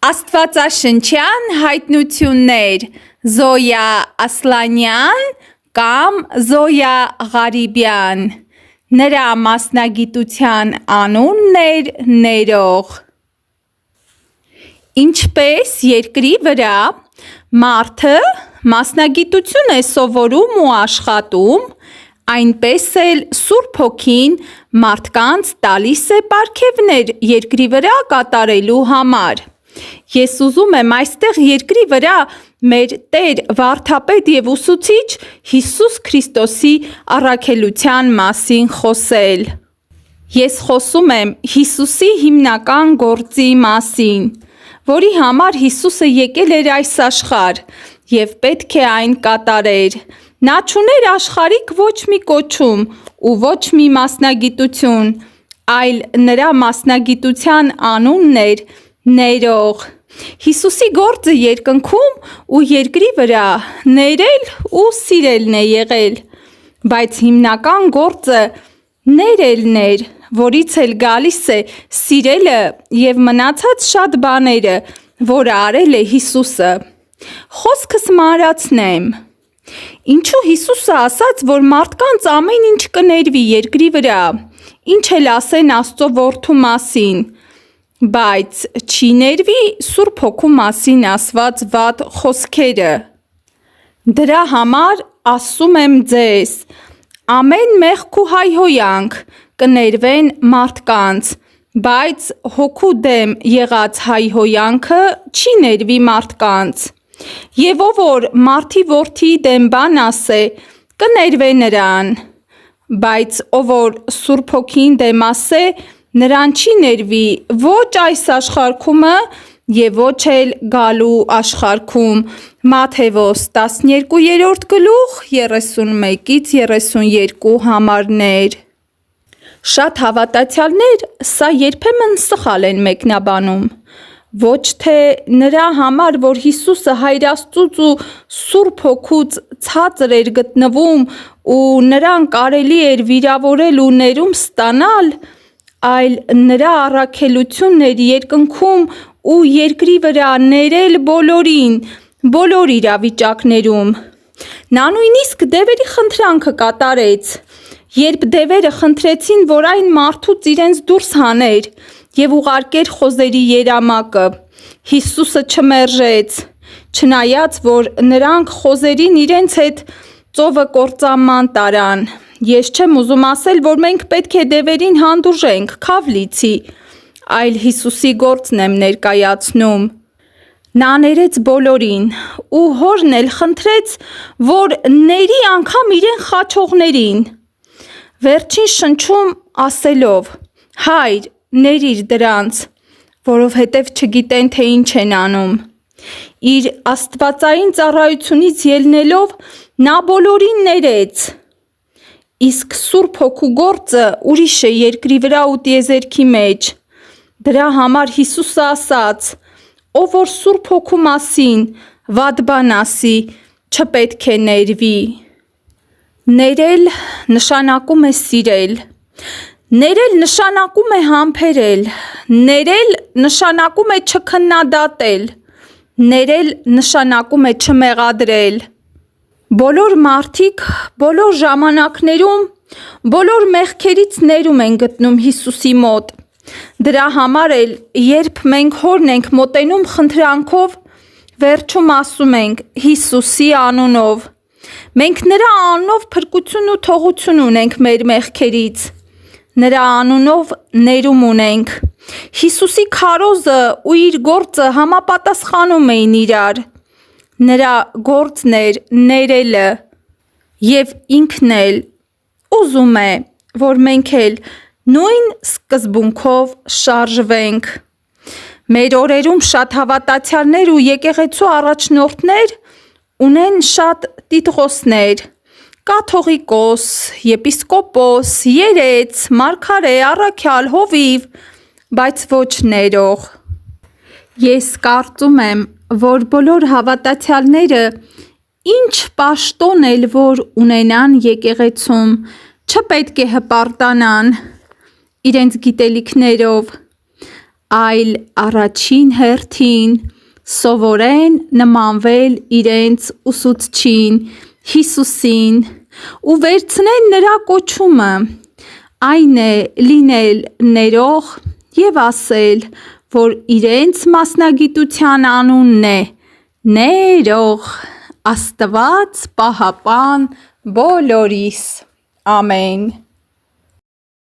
Աստվածաշնչյան հայտնություններ Զոյա Ասլանյան կամ Զոյա Ղարիբյան, նրա մասնագիտության անունն էր ներող։ Ինչպես երկրի վրա մարդը մասնագիտություն է սովորում ու աշխատում, այնպես էլ Սուրբ Հոգին մարդկանց տալիս է պարգևներ երկրի վրա կատարելու համար։ Ես ուզում եմ այստեղ երկրի վրա մեր Տեր, վարդապետ և ուսուցիչ Հիսուս Քրիստոսի առաքելության մասին խոսել։ Ես խոսում եմ Հիսուսի հիմնական գործի մասին, որի համար Հիսուսը եկել էր այս աշխարհ և պետք է այն կատարեր։ Նա չուներ աշխարհիկ ոչ մի կոչում ու ոչ մի մասնագիտություն, այլ նրա մասնագիտության անունն էր ներող։ Հիսուսի գործը երկնքում ու երկրի վրա ներել ու սիրելն է եղել, բայց հիմնական գործը ներելն էր, որից էլ գալիս է սիրելը և մնացած շատ բաները, որ արել է Հիսուսը։ Խոսքս մանրացնեմ։ Ինչու Հիսուսը ասաց, որ մարդկանց ամեն ինչ կներվի երկրի վրա, ինչ էլ ասեն Աստծո որդու մասին, բայց չի ներվի Սուրբ Հոգու մասին ասված վատ խոսքերը։ Դրա համար ասում եմ ձեզ, ամեն մեղք ու հայհոյանք կներվեն մարդկանց, բայց Հոգու դեմ եղած հայհոյանքը չի ներվի մարդկանց։ Եվ ով որ մարդի որդիի դեմ բան ասե, կներվե նրան, բայց ով որ Սուրբ Հոգին դեմ ասե, նրան չի ներվի ոչ այս աշխարհումը և ոչ էլ գալու աշխարհում։ Մատթեոս 12-րդ գլուխ 31-32 համարներ։ Շատ հավատացյալներ սա երբեմն սխալ են մեկնաբանում։ Ոչ թե նրա համար, որ Հիսուսը Հայր Աստծուց ու Սուրբ Հոգուց ցածր էր գտնվում ու նրան կարելի էր վիրավորել ու ներում ստանալ, այլ նրա առաքելությունն էր երկնքում ու երկրի վրա ներել բոլորին, բոլոր իրավիճակներում։ Նա նույնիսկ դևերի խնդրանքը կատարեց, երբ դևերը խնդրեցին, որ այն մարդուց իրենց դուրս հաներ և ուղարկեր խոզերի երամակը, Հիսուսը չմերժեց, չնայած որ նրանք խոզերին իրենց հետ ծովը կործանման տարան։ Ես չեմ ուզում ասել, որ մենք պետք է դևերին հանդուրժենք, քավ լիցի, այլ Հիսուսի գործն եմ ներկայացնում։ Նա ներեց բոլորին ու Հորն էլ խնդրեց, որ ների անգամ իրեն խաչողներին, վերջին շնչում ասելով. «Հայր, ներիր դրանց, որովհետև չգիտեն, թե ինչ են անում»։ Իր աստվածային ծառայությունից ելնելով նա բոլորին ներեց։ Իսկ Սուրբ Հոգու գործը ուրիշ է երկրի վրա ու տիեզերքի մեջ։ Դրա համար Հիսուսը ասաց. ով որ Սուրբ Հոգու մասին վատ բան ասի, չպետք է ներվի։ Ներել նշանակում է սիրել։ Ներել նշանակում է համբերել։ Ներել նշանակում է չքննադատել։ Ներել նշանակում է չմեղադրել։ Բոլոր մարդիկ բոլոր ժամանակներում բոլոր մեղքերից ներում են գտնում Հիսուսի մոտ։ Դրա համար էլ երբ մենք Հորն ենք մոտենում խնդրանքով, վերջում ասում ենք Հիսուսի անունով։ Մենք նրա անունով փրկություն ու թողություն ունենք մեր մեղքերից։ Նրա անունով ներում ունենք։ Հիսուսի քարոզը ու իր գործը համապատասխանում էին իրար։ Նրա գործն էր ներելը, և ինքն էլ ուզում է, որ մենք էլ նույն սկզբունքով շարժվենք։ Մեր օրերում շատ հավատացյալներ ու եկեղեցու առաջնորդներ ունեն շատ տիտղոսներ՝ կաթողիկոս, եպիսկոպոս, երեց, մարգարե, առաքյալ, հովիվ, բայց ոչ ներող։ Ես կարծում եմ, որ բոլոր հավատացյալները ինչ պաշտոն էլ որ ունենան եկեղեցում, չպետք է հպարտանան իրենց գիտելիքներով, այլ առաջին հերթին սովորեն նմանվել իրենց ուսուցչին Հիսուսին ու վերցնեն նրա կոչումը, այն է լինել ներող և ասել, որ իրենց մասնագիտության անունն է ներող։ Աստված պահապան բոլորիս։ Ամեն։